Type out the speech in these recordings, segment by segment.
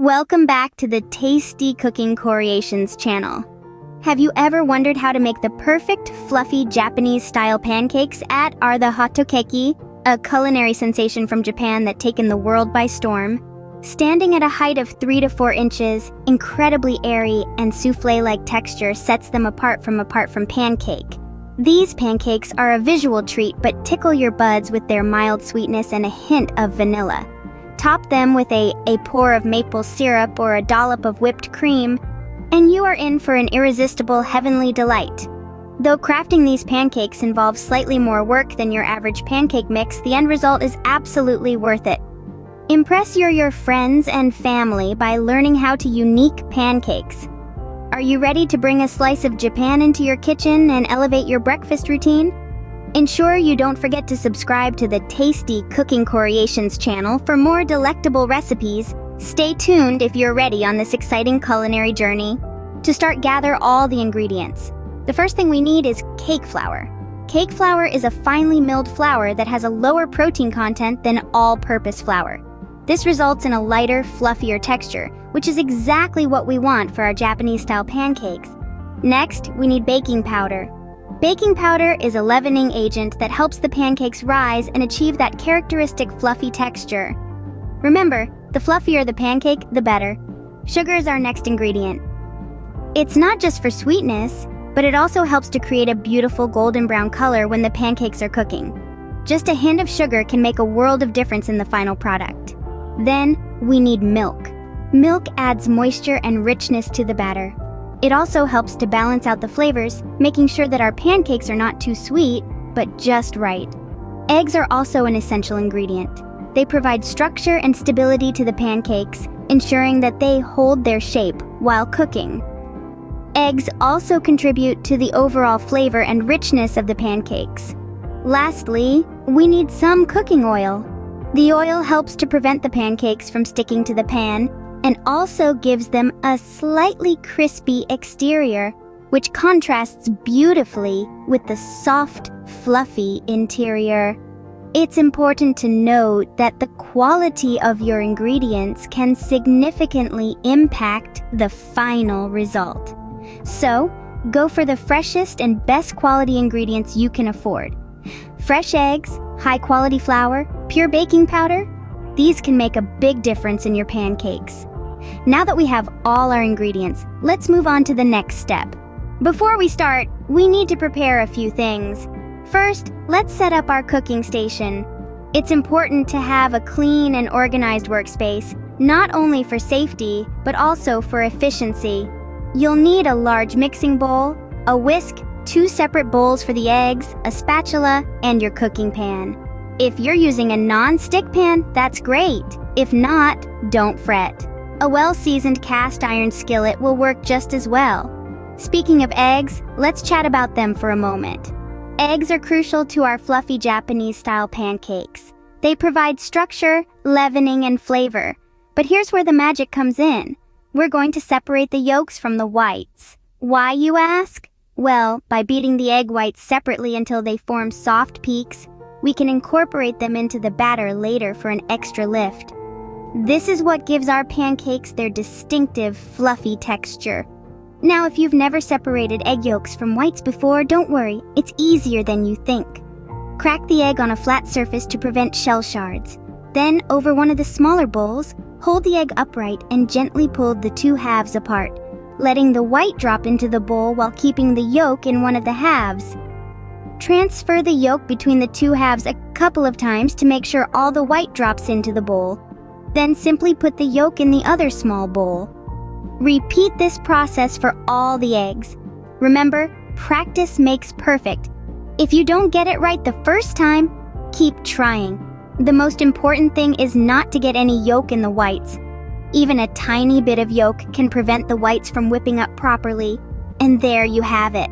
Welcome back to the Tasty Cooking Creations channel. Have you ever wondered how to make the perfect, fluffy Japanese-style pancakes at are the hotokeki, a culinary sensation from Japan that's taken the world by storm? Standing at a height of 3 to 4 inches, incredibly airy and soufflé-like texture sets them apart from pancake. These pancakes are a visual treat but tickle your buds with their mild sweetness and a hint of vanilla. Top them with a pour of maple syrup or a dollop of whipped cream, and you are in for an irresistible heavenly delight. Though crafting these pancakes involves slightly more work than your average pancake mix, the end result is absolutely worth it. Impress your friends and family by learning how to unique pancakes. Are you ready to bring a slice of Japan into your kitchen and elevate your breakfast routine? Ensure you don't forget to subscribe to the Tasty Cooking Creations channel for more delectable recipes. Stay tuned if you're ready on this exciting culinary journey. To start, gather all the ingredients. The first thing we need is cake flour. Cake flour is a finely milled flour that has a lower protein content than all-purpose flour. This results in a lighter, fluffier texture, which is exactly what we want for our Japanese-style pancakes. Next, we need baking powder. Baking powder is a leavening agent that helps the pancakes rise and achieve that characteristic fluffy texture. Remember, the fluffier the pancake, the better. Sugar is our next ingredient. It's not just for sweetness, but it also helps to create a beautiful golden brown color when the pancakes are cooking. Just a hint of sugar can make a world of difference in the final product. Then, we need milk. Milk adds moisture and richness to the batter. It also helps to balance out the flavors, making sure that our pancakes are not too sweet, but just right. Eggs are also an essential ingredient. They provide structure and stability to the pancakes, ensuring that they hold their shape while cooking. Eggs also contribute to the overall flavor and richness of the pancakes. Lastly, we need some cooking oil. The oil helps to prevent the pancakes from sticking to the pan and also gives them a slightly crispy exterior, which contrasts beautifully with the soft, fluffy interior. It's important to note that the quality of your ingredients can significantly impact the final result. So, go for the freshest and best quality ingredients you can afford. Fresh eggs, high-quality flour, pure baking powder, these can make a big difference in your pancakes. Now that we have all our ingredients, let's move on to the next step. Before we start, we need to prepare a few things. First, let's set up our cooking station. It's important to have a clean and organized workspace, not only for safety, but also for efficiency. You'll need a large mixing bowl, a whisk, 2 separate bowls for the eggs, a spatula, and your cooking pan. If you're using a non-stick pan, that's great. If not, don't fret. A well-seasoned cast iron skillet will work just as well. Speaking of eggs, let's chat about them for a moment. Eggs are crucial to our fluffy Japanese-style pancakes. They provide structure, leavening, and flavor. But here's where the magic comes in. We're going to separate the yolks from the whites. Why, you ask? Well, by beating the egg whites separately until they form soft peaks, we can incorporate them into the batter later for an extra lift. This is what gives our pancakes their distinctive, fluffy texture. Now, if you've never separated egg yolks from whites before, don't worry, it's easier than you think. Crack the egg on a flat surface to prevent shell shards. Then, over one of the smaller bowls, hold the egg upright and gently pull the 2 halves apart, letting the white drop into the bowl while keeping the yolk in one of the halves. Transfer the yolk between the 2 halves a couple of times to make sure all the white drops into the bowl. Then simply put the yolk in the other small bowl. Repeat this process for all the eggs. Remember, practice makes perfect. If you don't get it right the first time, keep trying. The most important thing is not to get any yolk in the whites. Even a tiny bit of yolk can prevent the whites from whipping up properly. And there you have it.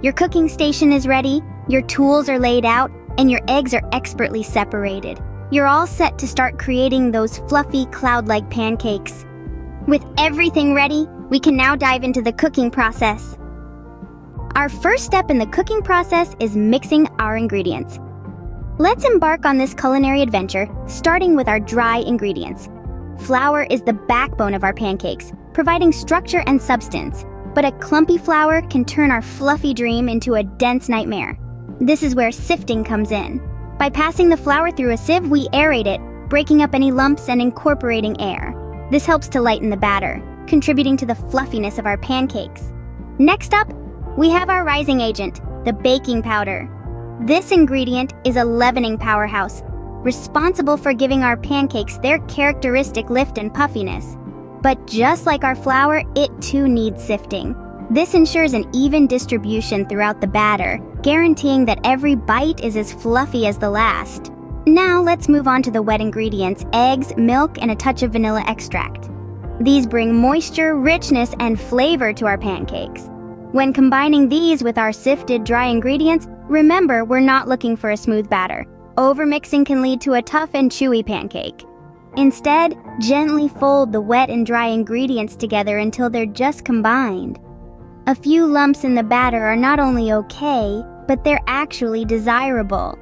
Your cooking station is ready, your tools are laid out, and your eggs are expertly separated. You're all set to start creating those fluffy, cloud-like pancakes. With everything ready, we can now dive into the cooking process. Our first step in the cooking process is mixing our ingredients. Let's embark on this culinary adventure, starting with our dry ingredients. Flour is the backbone of our pancakes, providing structure and substance. But a clumpy flour can turn our fluffy dream into a dense nightmare. This is where sifting comes in. By passing the flour through a sieve, we aerate it, breaking up any lumps and incorporating air. This helps to lighten the batter, contributing to the fluffiness of our pancakes. Next up, we have our rising agent, the baking powder. This ingredient is a leavening powerhouse, responsible for giving our pancakes their characteristic lift and puffiness. But just like our flour, it too needs sifting. This ensures an even distribution throughout the batter, guaranteeing that every bite is as fluffy as the last. Now let's move on to the wet ingredients: eggs, milk, and a touch of vanilla extract. These bring moisture, richness, and flavor to our pancakes. When combining these with our sifted dry ingredients, remember, we're not looking for a smooth batter. Overmixing can lead to a tough and chewy pancake. Instead, gently fold the wet and dry ingredients together until they're just combined. A few lumps in the batter are not only okay, but they're actually desirable.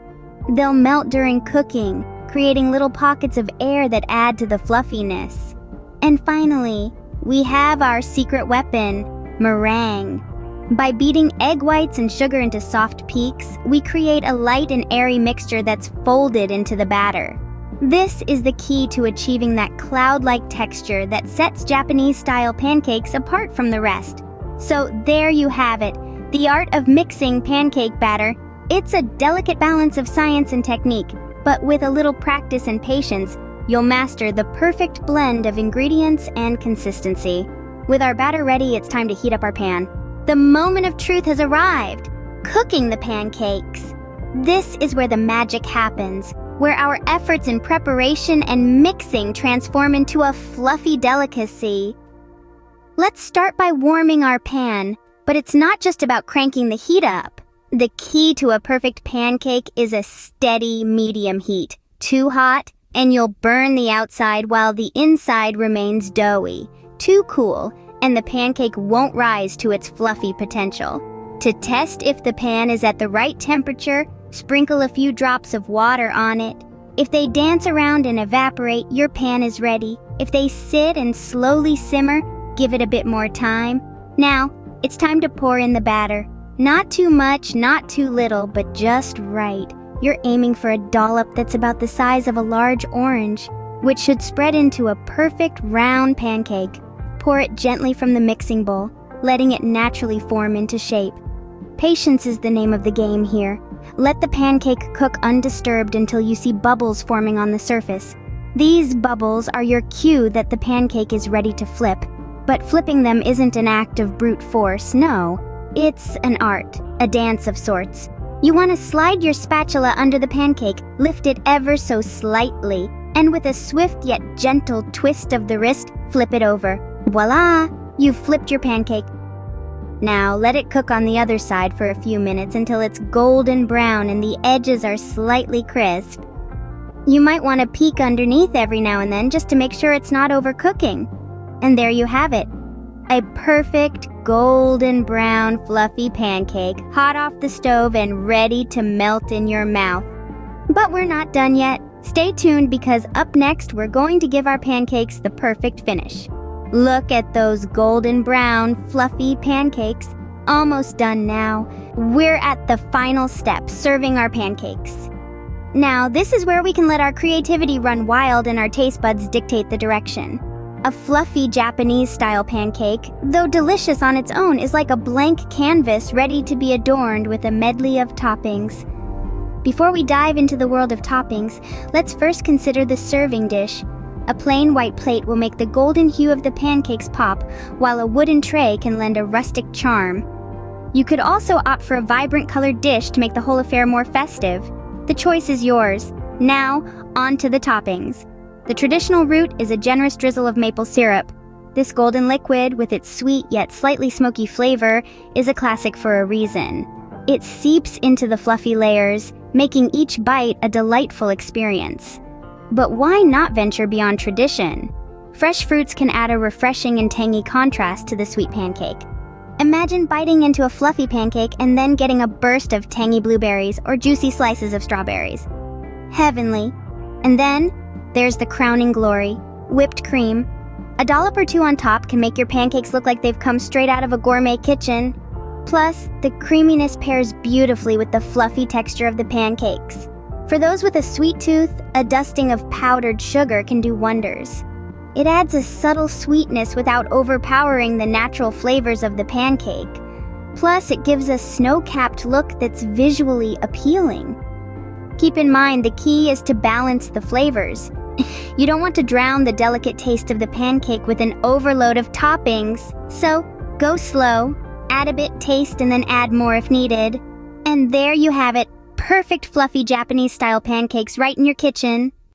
They'll melt during cooking, creating little pockets of air that add to the fluffiness. And finally, we have our secret weapon, meringue. By beating egg whites and sugar into soft peaks, we create a light and airy mixture that's folded into the batter. This is the key to achieving that cloud-like texture that sets Japanese-style pancakes apart from the rest. So there you have it, the art of mixing pancake batter. It's a delicate balance of science and technique, but with a little practice and patience, you'll master the perfect blend of ingredients and consistency. With our batter ready, it's time to heat up our pan. The moment of truth has arrived, cooking the pancakes. This is where the magic happens, where our efforts in preparation and mixing transform into a fluffy delicacy. Let's start by warming our pan, but it's not just about cranking the heat up. The key to a perfect pancake is a steady medium heat. Too hot, and you'll burn the outside while the inside remains doughy. Too cool, and the pancake won't rise to its fluffy potential. To test if the pan is at the right temperature, sprinkle a few drops of water on it. If they dance around and evaporate, your pan is ready. If they sit and slowly simmer, give it a bit more time. Now, it's time to pour in the batter. Not too much, not too little, but just right. You're aiming for a dollop that's about the size of a large orange, which should spread into a perfect round pancake. Pour it gently from the mixing bowl, letting it naturally form into shape. Patience is the name of the game here. Let the pancake cook undisturbed until you see bubbles forming on the surface. These bubbles are your cue that the pancake is ready to flip. But flipping them isn't an act of brute force, no. It's an art, a dance of sorts. You want to slide your spatula under the pancake, lift it ever so slightly, and with a swift yet gentle twist of the wrist, flip it over. Voila! You've flipped your pancake. Now let it cook on the other side for a few minutes until it's golden brown and the edges are slightly crisp. You might want to peek underneath every now and then just to make sure it's not overcooking. And there you have it. A perfect golden brown fluffy pancake, hot off the stove and ready to melt in your mouth. But we're not done yet. Stay tuned because up next we're going to give our pancakes the perfect finish. Look at those golden brown fluffy pancakes. Almost done now. We're at the final step, serving our pancakes. Now, this is where we can let our creativity run wild and our taste buds dictate the direction. A fluffy Japanese-style pancake, though delicious on its own, is like a blank canvas ready to be adorned with a medley of toppings. Before we dive into the world of toppings, let's first consider the serving dish. A plain white plate will make the golden hue of the pancakes pop, while a wooden tray can lend a rustic charm. You could also opt for a vibrant colored dish to make the whole affair more festive. The choice is yours. Now, on to the toppings. The traditional route is a generous drizzle of maple syrup. This golden liquid, with its sweet yet slightly smoky flavor, is a classic for a reason. It seeps into the fluffy layers, making each bite a delightful experience. But why not venture beyond tradition? Fresh fruits can add a refreshing and tangy contrast to the sweet pancake. Imagine biting into a fluffy pancake and then getting a burst of tangy blueberries or juicy slices of strawberries. Heavenly. And then, there's the crowning glory. whipped cream. A dollop or two on top can make your pancakes look like they've come straight out of a gourmet kitchen. Plus, the creaminess pairs beautifully with the fluffy texture of the pancakes. For those with a sweet tooth, a dusting of powdered sugar can do wonders. It adds a subtle sweetness without overpowering the natural flavors of the pancake. Plus, it gives a snow-capped look that's visually appealing. Keep in mind, the key is to balance the flavors. You don't want to drown the delicate taste of the pancake with an overload of toppings. So, go slow, add a bit taste, and then add more if needed. And there you have it, perfect fluffy Japanese-style pancakes right in your kitchen.